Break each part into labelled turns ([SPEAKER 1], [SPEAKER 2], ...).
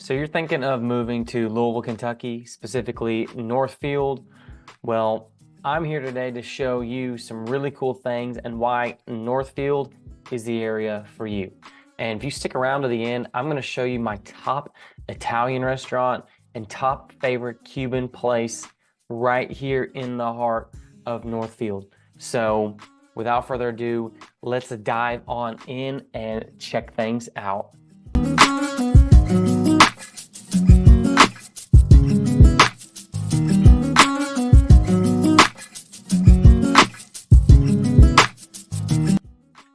[SPEAKER 1] So you're thinking of moving to Louisville, Kentucky, specifically Northfield. Well, I'm here today to show you some really cool things and why Northfield is the area for you. And if you stick around to the end, I'm going to show you my top Italian restaurant and top favorite Cuban place right here in the heart of Northfield. So without further ado, let's dive on in and check things out.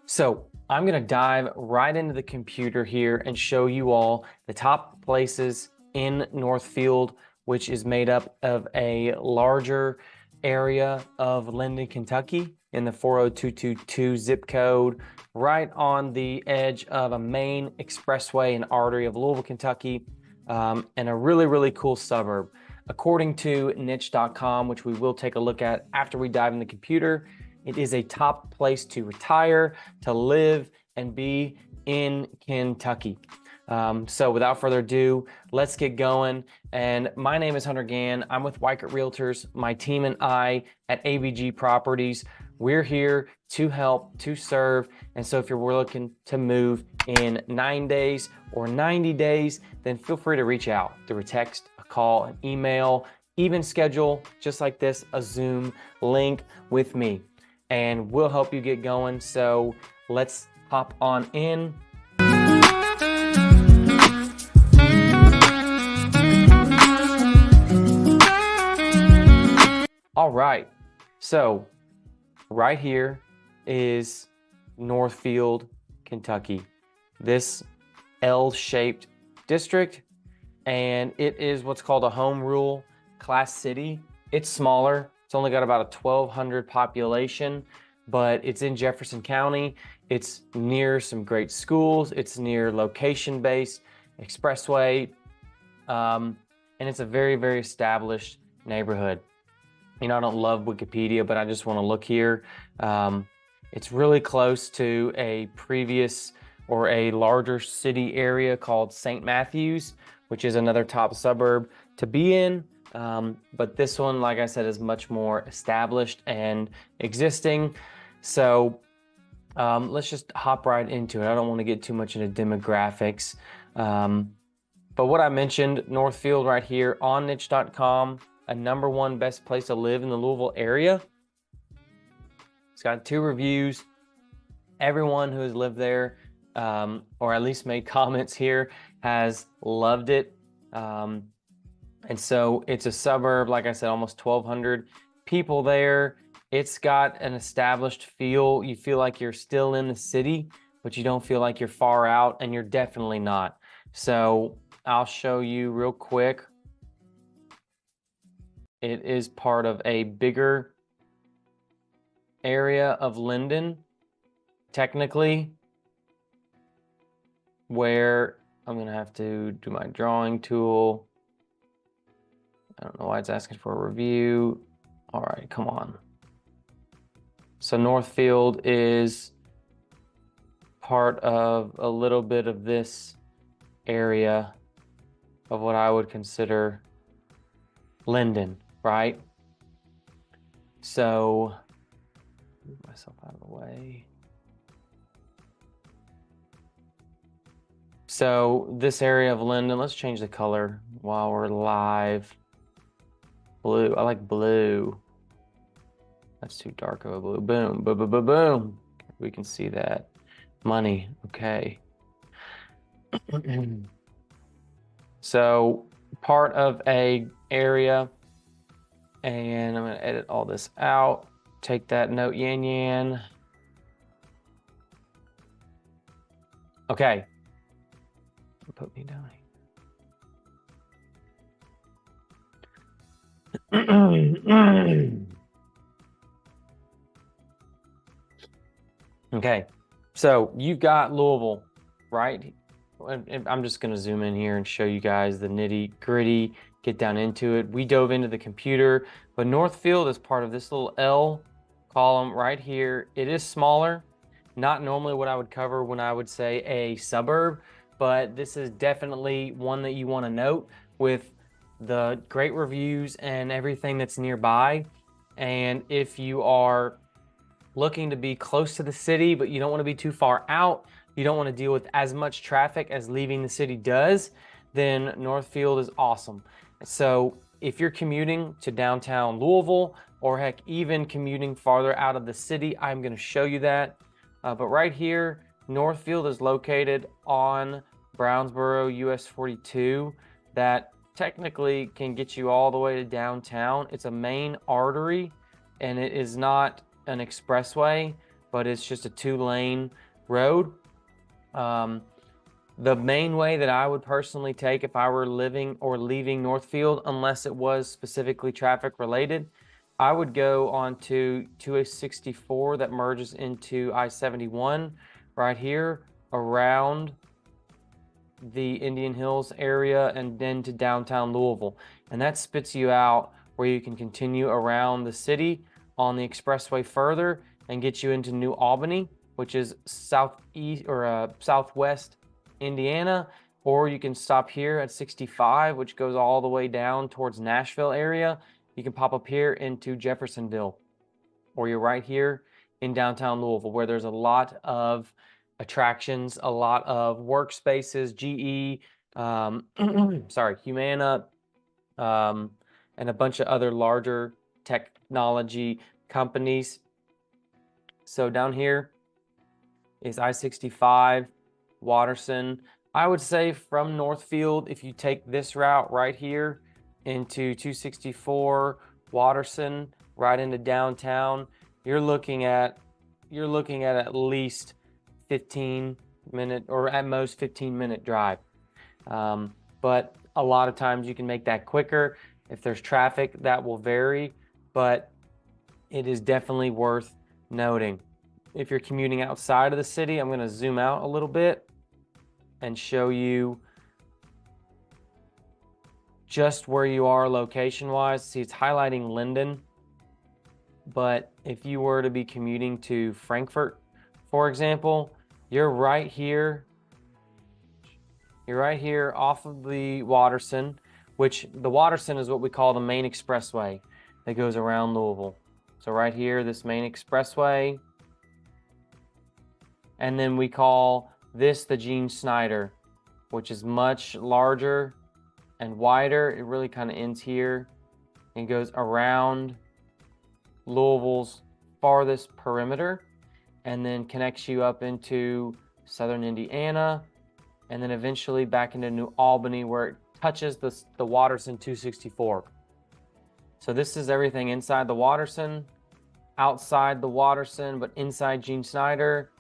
[SPEAKER 1] So I'm going to dive right into the computer here and show you all the top places in Northfield, which is made up of a larger area of Linden, Kentucky in the 40222 zip code, right on the edge of a main expressway and artery of Louisville, Kentucky, and a really, really cool suburb. According to niche.com, which we will take a look at after we dive in the computer, it is a top place to retire, to live, and be in Kentucky. So without further ado, let's get going. And my name is Hunter Gann. I'm with Weichert Realtors. My team and I at ABG Properties, we're here to help, to serve. And so if you're looking to move in 9 days or 90 days, then feel free to reach out through a text, a call, an email, even schedule, just like this, a Zoom link with me. And we'll help you get going. So let's hop on in. All right, so right here is Northfield, Kentucky. This L-shaped district, and it is what's called a home rule class city. It's smaller. It's only got about a 1,200 population, but it's in Jefferson County. It's near some great schools. It's near location-based expressway, and it's a very, very established neighborhood. You know, I don't love Wikipedia, but I just want to look here. It's really close to a previous or a larger city area called St. Matthews, which is another top suburb to be in. But this one, like I said, is much more established and existing. So let's just hop right into it. I don't want to get too much into demographics. But what I mentioned, Northfield right here on niche.com, a #1 best place to live in the Louisville area. It's got 2 reviews. Everyone who has lived there, or at least made comments here, has loved it. And so it's a suburb, like I said, almost 1,200 people there. It's got an established feel. You feel like you're still in the city, but you don't feel like you're far out, and you're definitely not. So I'll show you real quick. It is part of a bigger area of Linden, technically, where I'm gonna have to do my drawing tool. I don't know why it's asking for a review. All right, come on. So Northfield is part of a little bit of this area of what I would consider Linden, right? So, move myself out of the way. So this area of Linden, let's change the color while we're live. Blue, I like blue. That's too dark of a blue. Boom, boom, boom, boom, boom. We can see that. Money, okay. So part of a area, and I'm gonna edit all this out. Take that note, yan yan. Okay. Put me down here. Okay, so you've got Louisville, right? I'm just gonna zoom in here and show you guys the nitty gritty, get down into it. We dove into the computer, but Northfield is part of this little L column right here. It is smaller, not normally what I would cover when I would say a suburb, but this is definitely one that you want to note with the great reviews and everything that's nearby. And if you are looking to be close to the city, but you don't want to be too far out, you don't want to deal with as much traffic as leaving the city does, then Northfield is awesome. So if you're commuting to downtown Louisville, or heck, even commuting farther out of the city, I'm going to show you that. But right here, Northfield is located on Brownsboro US 42. That technically can get you all the way to downtown. It's a main artery, and it is not an expressway, but it's just a 2-lane road. The main way that I would personally take if I were living or leaving Northfield, unless it was specifically traffic related, I would go onto 264 that merges into I-71 right here around the Indian Hills area and then to downtown Louisville. And that spits you out where you can continue around the city on the expressway further and get you into New Albany, which is southeast or southwest Indiana, or you can stop here at 65, which goes all the way down towards Nashville area. You can pop up here into Jeffersonville, or you're right here in downtown Louisville, where there's a lot of attractions, a lot of workspaces, GE, sorry, Humana, and a bunch of other larger technology companies. So down here is I-65, Watterson. I would say from Northfield, if you take this route right here into 264, Watterson, right into downtown, you're looking at least 15-minute or at most 15-minute drive. But a lot of times you can make that quicker. If there's traffic, that will vary, but it is definitely worth noting. If you're commuting outside of the city, I'm going to zoom out a little bit and show you just where you are location-wise. See, it's highlighting Linden, but if you were to be commuting to Frankfort, for example, you're right here. You're right here off of the Watterson, which the Watterson is what we call the main expressway that goes around Louisville. So right here, this main expressway. And then we call this the Gene Snyder, which is much larger and wider. It really kind of ends here and goes around Louisville's farthest perimeter and then connects you up into southern Indiana and then eventually back into New Albany, where it touches the Watterson 264. So this is everything inside the Watterson, outside the Watterson, but inside Gene Snyder.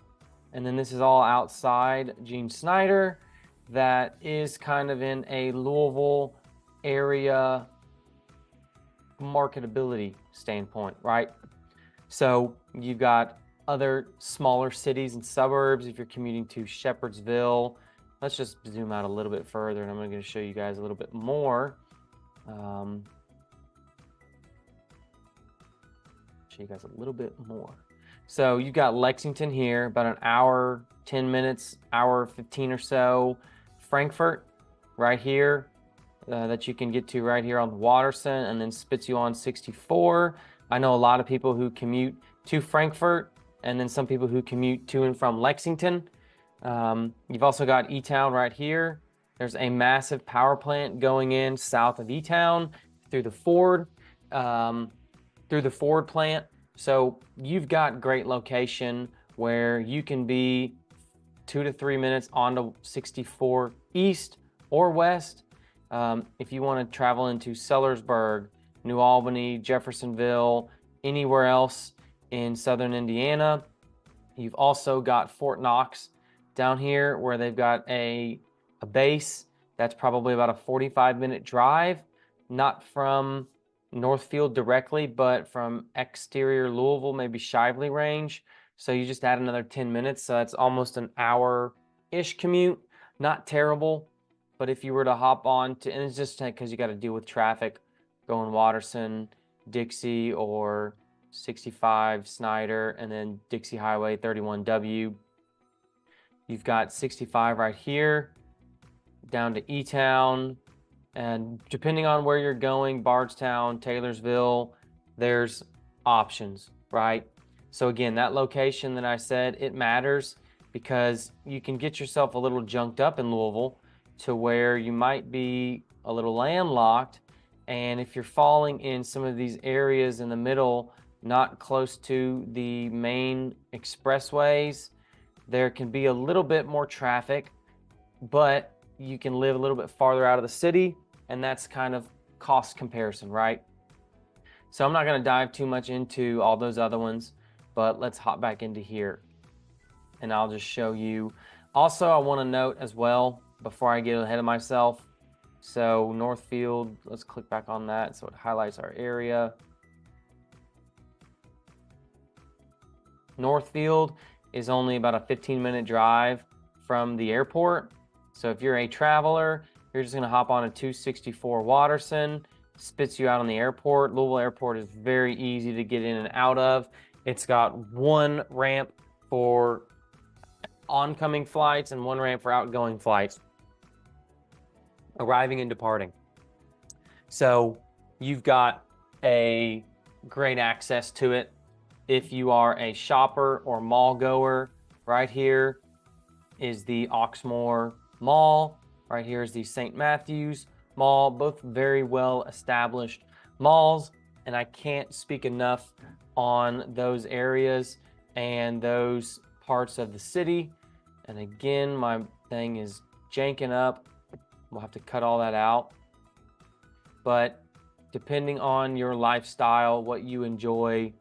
[SPEAKER 1] And then this is all outside Gene Snyder. That is kind of in a Louisville area marketability standpoint, right? So you've got other smaller cities and suburbs. If you're commuting to Shepherdsville, let's just zoom out a little bit further, and I'm going to show you guys a little bit more. Show you guys a little bit more. So you've got Lexington here, about an hour, 10 minutes, hour 15 or so. Frankfort, right here, that you can get to right here on the Watterson, and then spits you on 64. I know a lot of people who commute to Frankfort, and then some people who commute to and from Lexington. You've also got E-Town right here. There's a massive power plant going in south of E-Town through the Ford plant. So you've got great location where you can be 2 to 3 minutes onto 64 east or west. If you want to travel into Sellersburg, New Albany, Jeffersonville, anywhere else in southern Indiana. You've also got Fort Knox down here, where they've got a base that's probably about a 45-minute drive, not from Northfield directly, but from exterior Louisville, maybe Shively range. So you just add another 10 minutes. So that's almost an hour-ish commute. Not terrible, but if you were to hop on to, and it's just because you got to deal with traffic going Watterson, Dixie, or 65 Snyder, and then Dixie Highway 31W. You've got 65 right here. down to E-Town, and depending on where you're going, Bardstown, Taylorsville, there's options, right? So again, that location that I said, it matters because you can get yourself a little junked up in Louisville to where you might be a little landlocked. And if you're falling in some of these areas in the middle, not close to the main expressways, there can be a little bit more traffic, but you can live a little bit farther out of the city, and that's kind of cost comparison, right? So I'm not going to dive too much into all those other ones, but let's hop back into here and I'll just show you. Also, I want to note as well, before I get ahead of myself, so Northfield, let's click back on that so it highlights our area. Northfield is only about a 15-minute drive from the airport. So if you're a traveler, you're just going to hop on a 264 Watterson, spits you out on the airport. Louisville Airport is very easy to get in and out of. It's got one ramp for oncoming flights and one ramp for outgoing flights, arriving and departing. So you've got a great access to it. If you are a shopper or mall goer, right here is the Oxmoor Mall. Right here is the St. Matthews Mall, both very well established malls, and I can't speak enough on those areas and those parts of the city. And again, my thing is janking up. We'll have to cut all that out. But depending on your lifestyle, what you enjoy,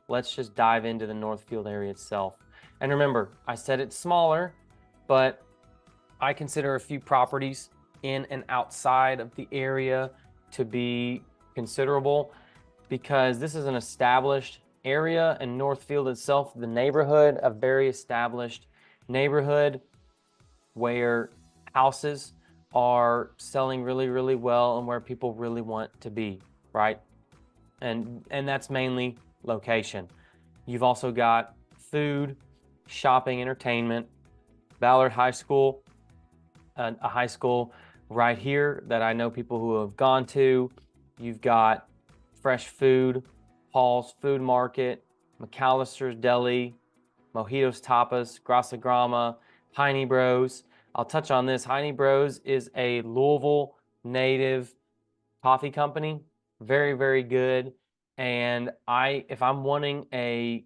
[SPEAKER 1] let's just dive into the Northfield area itself. And remember, I said it's smaller, but I consider a few properties in and outside of the area to be considerable because this is an established area, and Northfield itself, the neighborhood, a very established neighborhood where houses are selling really, really well and where people really want to be, right? And that's mainly location. You've also got food, shopping, entertainment, Ballard High School, a high school right here that I know people who have gone to. You've got fresh food, Paul's Food Market, McAllister's Deli, Mojitos Tapas, Grasa Grama, Heine Bros. I'll touch on this. Heine Bros is a Louisville native coffee company. Very, very good. And if I'm wanting a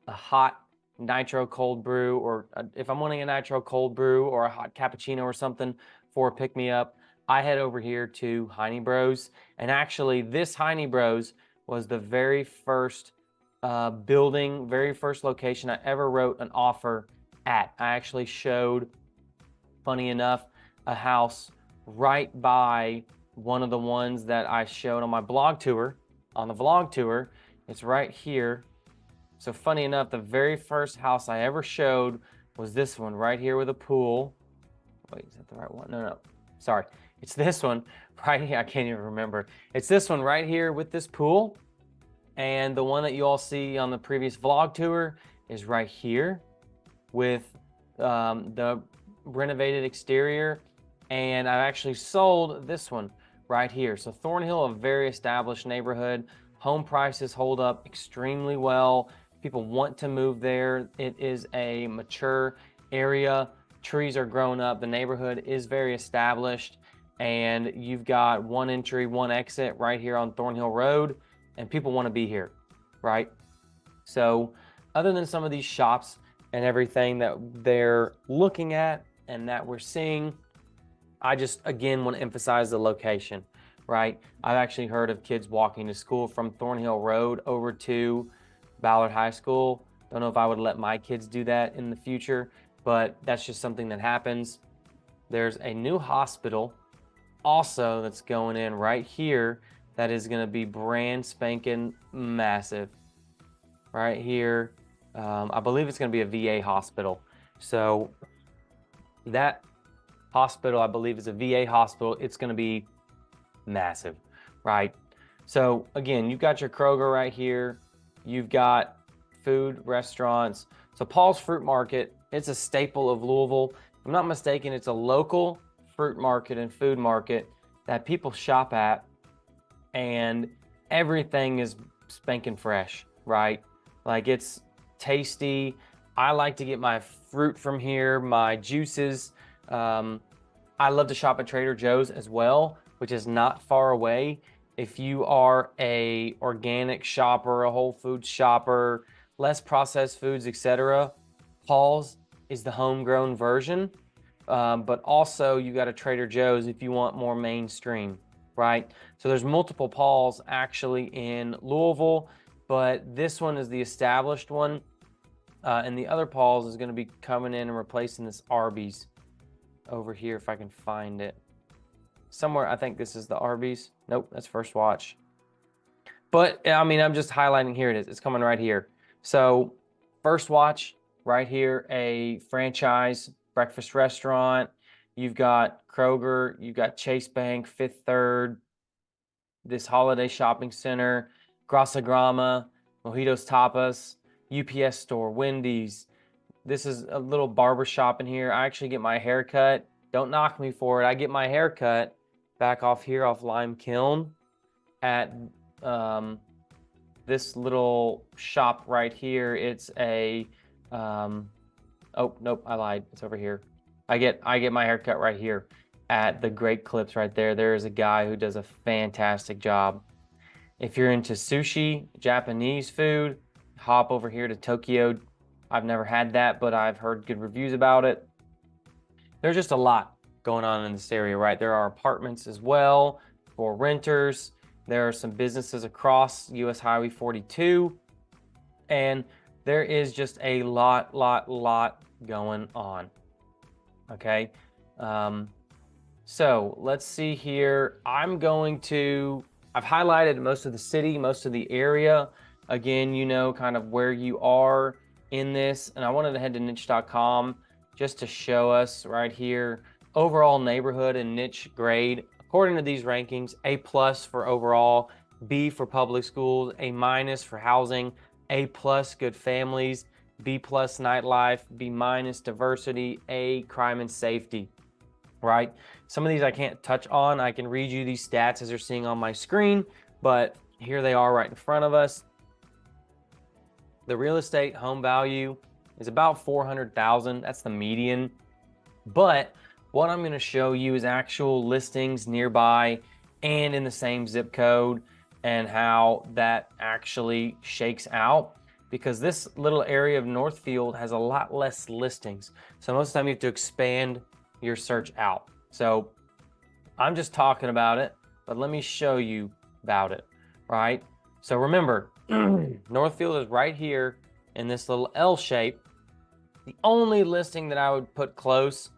[SPEAKER 1] hot nitro cold brew, or if I'm wanting a nitro cold brew or a hot cappuccino or something for a pick-me-up, I head over here to Heine Bros. And actually, this Heine Bros was the very first building, very first location I ever wrote an offer at. I actually showed, funny enough, a house right by one of the ones that I showed on my blog tour, on the vlog tour. It's right here. So funny enough, the very first house I ever showed was this one right here with a pool. Wait, is that the right one? No, sorry. It's this one right here. I can't even remember. It's this one right here with this pool. And the one that you all see on the previous vlog tour is right here with the renovated exterior. And I've actually sold this one right here. So Thornhill, a very established neighborhood. Home prices hold up extremely well. People want to move there. It is a mature area. Trees are grown up. The neighborhood is very established. And you've got one entry, one exit right here on Thornhill Road. And people want to be here, right? So other than some of these shops and everything that they're looking at and that we're seeing, I just, again, want to emphasize the location, right? I've actually heard of kids walking to school from Thornhill Road over to Ballard High School. Don't know if I would let my kids do that in the future, but that's just something that happens. There's a new hospital also that's going in right here that is going to be brand spanking massive. Right here, I believe it's going to be a VA hospital. So that hospital, I believe, is a VA hospital. It's going to be massive, right? So again, you've got your Kroger right here. You've got food, restaurants. So Paul's Fruit Market, it's a staple of Louisville. If I'm not mistaken, it's a local fruit market and food market that people shop at, and everything is spanking fresh, right? Like, it's tasty. I like to get my fruit from here, my juices. I love to shop at Trader Joe's as well, which is not far away. If you are a organic shopper, a whole foods shopper, less processed foods, etc., Paul's is the homegrown version. But also you got a Trader Joe's if you want more mainstream, right? So there's multiple Paul's actually in Louisville, but this one is the established one. And the other Paul's is going to be coming in and replacing this Arby's over here, if I can find it. Somewhere, I think this is the Arby's. Nope, that's First Watch. But, I mean, I'm just highlighting, here it is. It's coming right here. So, First Watch, right here, a franchise breakfast restaurant. You've got Kroger, you've got Chase Bank, Fifth Third, this holiday shopping center, Grasa Grama, Mojitos Tapas, UPS store, Wendy's. This is a little barber shop in here. I actually get my hair cut. Don't knock me for it. I get my hair cut back off here off Lime Kiln at this little shop right here. It's a oh nope, I lied. It's over here. I get my hair cut right here at the Great Clips right there. There is a guy who does a fantastic job. If you're into sushi, Japanese food, hop over here to Tokyo. I've never had that, but I've heard good reviews about it. There's just a lot going on in this area, right? There are apartments as well for renters. There are some businesses across US Highway 42. And there is just a lot going on. Okay. So let's see here. I've highlighted most of the city, most of the area. Again, you know, kind of where you are in this. And I wanted to head to niche.com just to show us right here, overall neighborhood and niche grade. According to these rankings, A+ for overall, B for public schools, A- for housing, A+ good families, B+ nightlife, B- diversity, A crime and safety, right? Some of these I can't touch on. I can read you these stats as you're seeing on my screen, but here they are right in front of us. The real estate home value is about $400,000. That's the median. But what I'm going to show you is actual listings nearby and in the same zip code, and how that actually shakes out, because this little area of Northfield has a lot less listings. So most of the time you have to expand your search out. So I'm just talking about it, but let me show you about it, right? So remember, Northfield is right here in this little L shape. The only listing that I would put close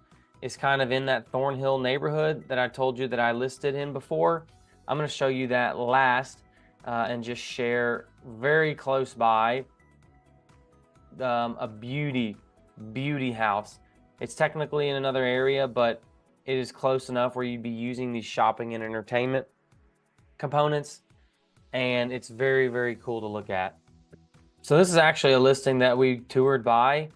[SPEAKER 1] is kind of in that Thornhill neighborhood that I told you that I listed in before. I'm going to show you that last and just share very close by a beauty house. It's technically in another area, but it is close enough where you'd be using these shopping and entertainment components, and it's very cool to look at. So this is actually a listing that we toured by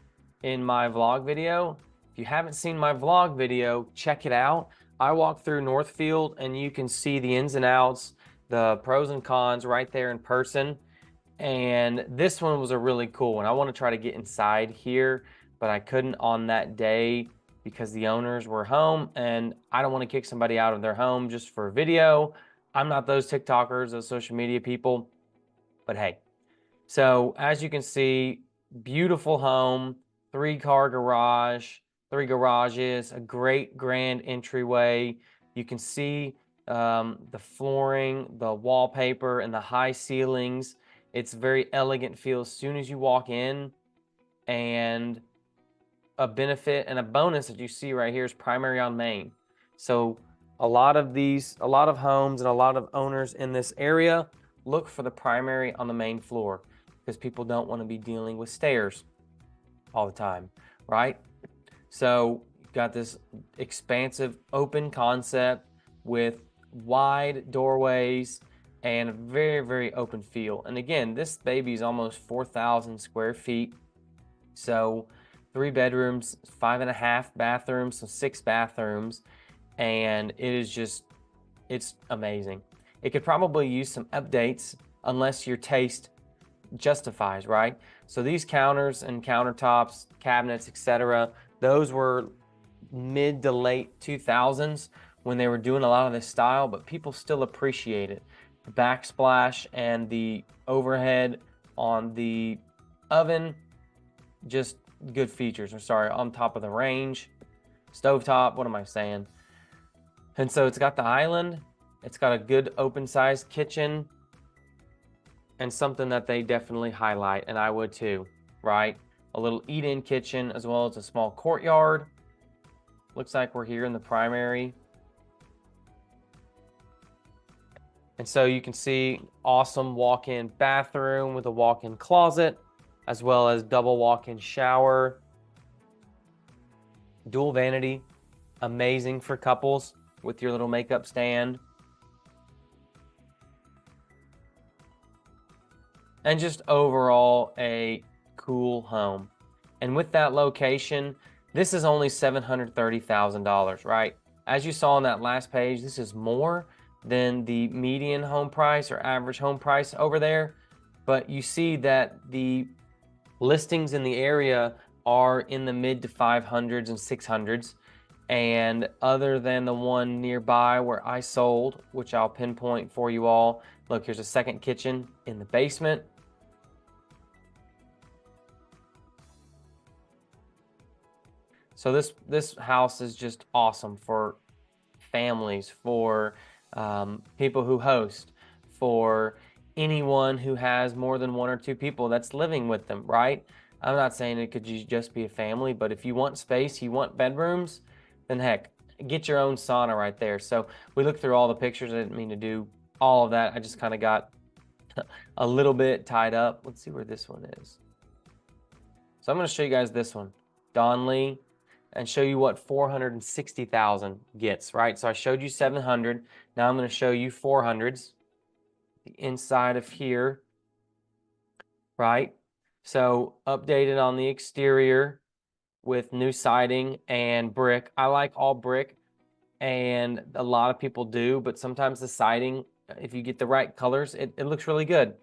[SPEAKER 1] in my vlog video. If you haven't seen my vlog video, check it out. I walked through Northfield and you can see the ins and outs, the pros and cons right there in person. And this one was a really cool one. I want to try to get inside here, but I couldn't on that day because the owners were home, and I don't want to kick somebody out of their home just for a video. I'm not those TikTokers, those social media people, but hey. So as you can see, beautiful home, 3-car garage, 3 garages, a great grand entryway. You can see the flooring, the wallpaper, and the high ceilings. It's very elegant feel as soon as you walk in. And a benefit and a bonus that you see right here is primary on main. So a lot of homes and a lot of owners in this area look for the primary on the main floor, because people don't want to be dealing with stairs all the time, right? So you've got this expansive open concept with wide doorways and a very open feel. And again, this baby is almost 4,000 square feet. So 3 bedrooms, 5.5 bathrooms, so 6 bathrooms. and it's amazing. It could probably use some updates unless your taste justifies, right? So these counters and countertops, cabinets, etc., those were mid to late 2000s when they were doing a lot of this style, but people still appreciate it. The backsplash and the overhead on the oven, just good features. Or sorry, on top of the range, stovetop, what am I saying? And so it's got the island, it's got a good open-sized kitchen, and something that they definitely highlight, and I would too, right? A little eat-in kitchen as well as a small courtyard. Looks like we're here in the primary. And so you can see awesome walk-in bathroom with a walk-in closet, as well as double walk-in shower. Dual vanity, amazing for couples with your little makeup stand. And just overall a cool home. And with that location, this is only $730,000, right? As you saw on that last page, this is more than the median home price or average home price over there. But you see that the listings in the area are in the mid to 500s and 600s. And other than the one nearby where I sold, which I'll pinpoint for you all, look, here's a second kitchen in the basement. So this house is just awesome for families, for people who host, for anyone who has more than one or two people that's living with them, right? I'm not saying it could just be a family, but if you want space, you want bedrooms, then heck, get your own sauna right there. So we looked through all the pictures. I didn't mean to do all of that. I just kind of got a little bit tied up. Let's see where this one is. So I'm going to show you guys this one, Don Lee, and show you what 460,000 gets, right? So I showed you 700. Now I'm going to show you 400s. The inside of here, right? So updated on the exterior with new siding and brick. I like all brick, and a lot of people do, but sometimes the siding, if you get the right colors, it looks really good.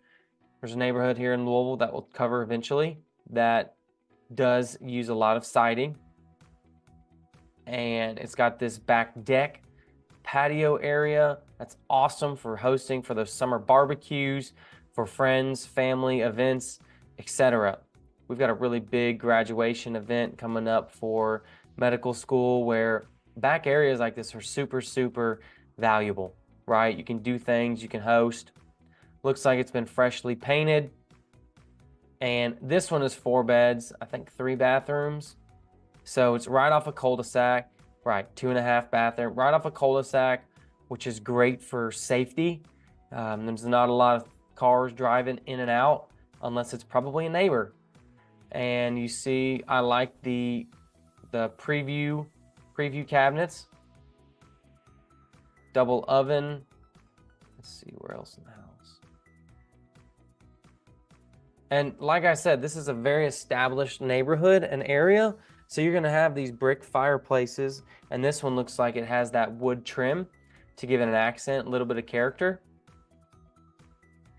[SPEAKER 1] There's a neighborhood here in Louisville that we'll cover eventually that does use a lot of siding. And it's got this back deck patio area that's awesome for hosting for those summer barbecues, for friends, family events, etc. We've got a really big graduation event coming up for medical school where back areas like this are super, super valuable, right? You can do things, you can host. Looks like it's been freshly painted. And this one is 4 beds, I think 3 bathrooms. So it's right off a cul-de-sac, right, 2.5 bathroom, right off a cul-de-sac, which is great for safety. There's not a lot of cars driving in and out unless it's probably a neighbor. And you see, I like the preview cabinets, double oven. Let's see where else in the house. And like I said, this is a very established neighborhood and area. So you're gonna have these brick fireplaces, and this one looks like it has that wood trim to give it an accent, a little bit of character.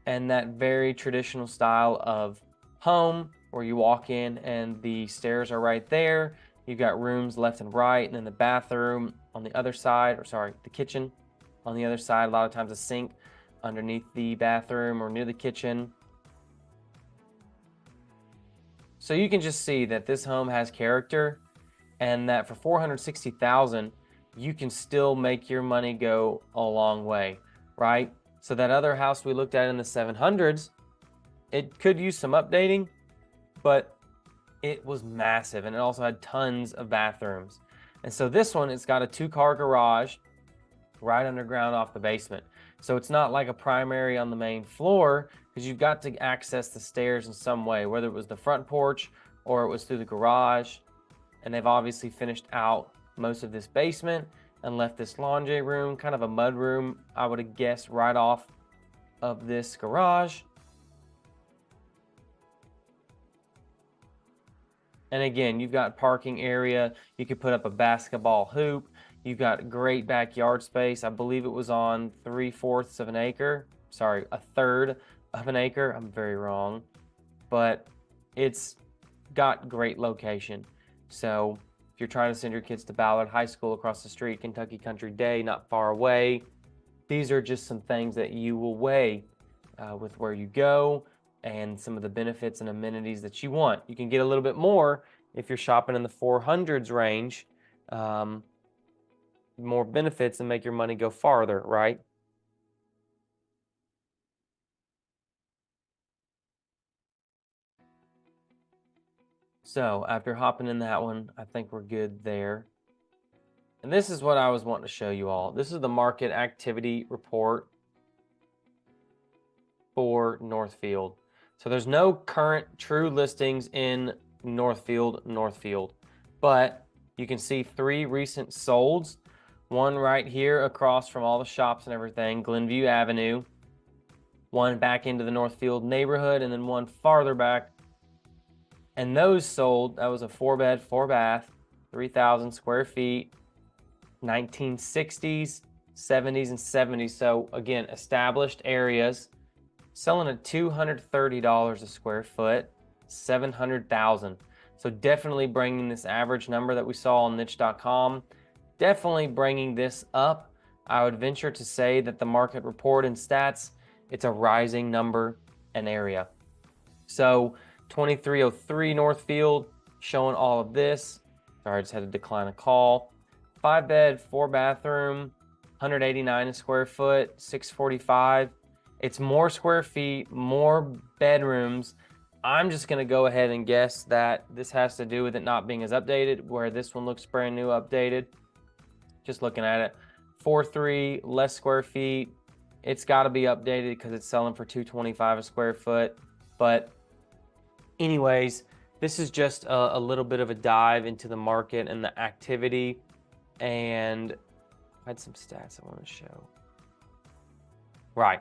[SPEAKER 1] And that very traditional style of home where you walk in and the stairs are right there. You've got rooms left and right, and then the bathroom on the other side, or sorry, the kitchen on the other side. A lot of times a sink underneath the bathroom or near the kitchen. So you can just see that this home has character, and that for 460,000, you can still make your money go a long way, right? So that other house we looked at in the 700s, it could use some updating, but it was massive, and it also had tons of bathrooms. And so this one, it's got a 2-car garage right underground off the basement. So it's not like a primary on the main floor, because you've got to access the stairs in some way, whether it was the front porch or it was through the garage. And they've obviously finished out most of this basement and left this laundry room, kind of a mud room, I would have guessed, right off of this garage. And again, you've got parking area. You could put up a basketball hoop. You've got great backyard space. I believe it was on 3/4 of an acre. Sorry, 1/3 of an acre. I'm very wrong, but it's got great location. So if you're trying to send your kids to Ballard High School across the street, Kentucky Country Day, not far away, these are just some things that you will weigh with where you go and some of the benefits and amenities that you want. You can get a little bit more if you're shopping in the 400s range, more benefits and make your money go farther, right? So after hopping in that one, I think we're good there. And this is what I was wanting to show you all. This is the market activity report for Northfield. So there's no current true listings in Northfield, but you can see 3 recent solds. One right here across from all the shops and everything, Glenview Avenue. One back into the Northfield neighborhood, and then one farther back. And those sold, that was a 4-bed, 4-bath, 3,000 square feet, 1960s, 70s, and 70s. So again, established areas. Selling at $230 a square foot, 700,000. So definitely bringing this average number that we saw on niche.com, definitely bringing this up. I would venture to say that the market report and stats, it's a rising number and area. So 2303 Northfield showing all of this. Sorry, I just had to decline a call. 5-bed, 4-bathroom, 189 a square foot, 645. It's more square feet, more bedrooms. I'm just going to go ahead and guess that this has to do with it not being as updated, where this one looks brand new, updated. Just looking at it. 4.3, less square feet. It's got to be updated because it's selling for $225 a square foot. But anyways, this is just a little bit of a dive into the market and the activity. And I had some stats I want to show. Right.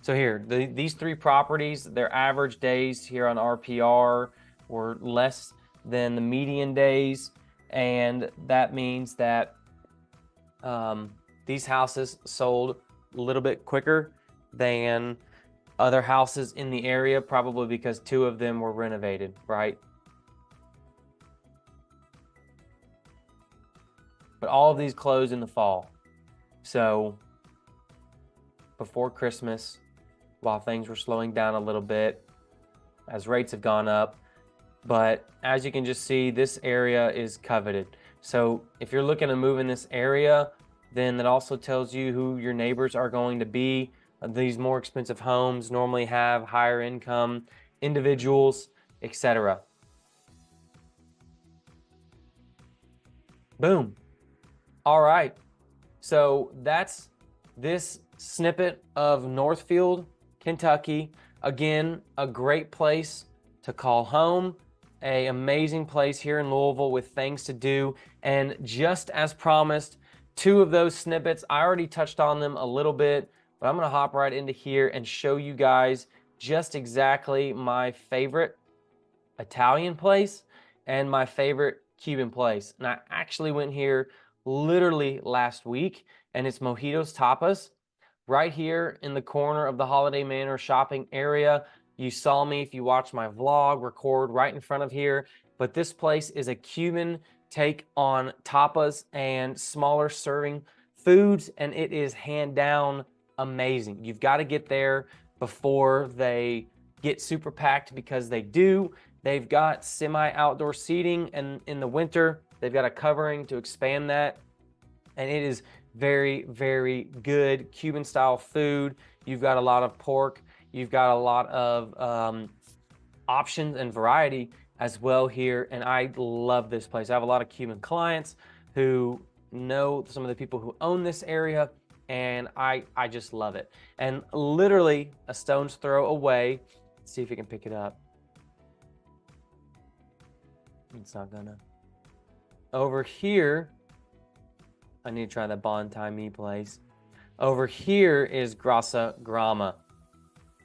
[SPEAKER 1] So here, these 3 properties, their average days here on RPR were less than the median days. And that means that these houses sold a little bit quicker than other houses in the area, probably because 2 of them were renovated, right? But all of these close in the fall. So before Christmas, while things were slowing down a little bit as rates have gone up. But as you can just see, this area is coveted. So if you're looking to move in this area, then that also tells you who your neighbors are going to be. These more expensive homes normally have higher income individuals, etc. Boom. All right. So that's this snippet of Northfield, Kentucky. Again, a great place to call home, an amazing place here in Louisville with things to do. And just as promised, 2 of those snippets, I already touched on them a little bit, but I'm going to hop right into here and show you guys just exactly my favorite Italian place and my favorite Cuban place. And I actually went here literally last week, and it's Mojitos Tapas. Right here in the corner of the Holiday Manor shopping area. You saw me, if you watched my vlog, record right in front of here. But this place is a Cuban take on tapas and smaller serving foods, and it is hand down amazing. You've got to get there before they get super packed, because they do. They've got semi-outdoor seating, and in the winter, they've got a covering to expand that. And it is very, very good Cuban style food. You've got a lot of pork. You've got a lot of options and variety as well here. And I love this place. I have a lot of Cuban clients who know some of the people who own this area, and I just love it. And literally a stone's throw away. Let's see if we can pick it up. It's not gonna. Over here, I need to try the Bon Time place. Over here is Grassa Grama.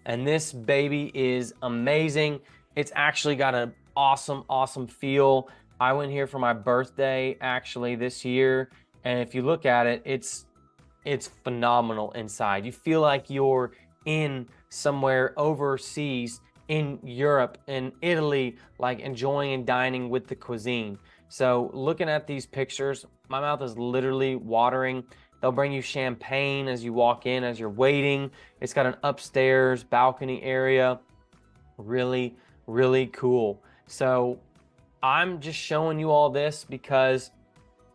[SPEAKER 1] And this baby is amazing. It's actually got an awesome, awesome feel. I went here for my birthday actually this year, And if you look at it, it's phenomenal inside. You feel like you're in somewhere overseas in Europe and Italy, like enjoying and dining with the cuisine. So looking at these pictures, my mouth is literally watering. They'll bring you champagne as you walk in, as you're waiting. It's got an upstairs balcony area. Really, really cool. So I'm just showing you all this because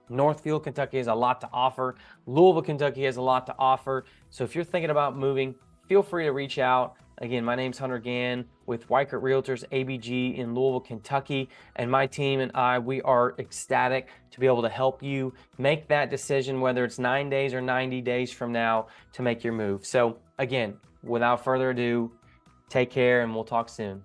[SPEAKER 1] Northfield, Kentucky has a lot to offer. Louisville, Kentucky has a lot to offer. So if you're thinking about moving, feel free to reach out. Again, my name's Hunter Gann with Weichert Realtors, ABG in Louisville, Kentucky. And my team and I, we are ecstatic to be able to help you make that decision, whether it's 9 days or 90 days from now, to make your move. So again, without further ado, take care and we'll talk soon.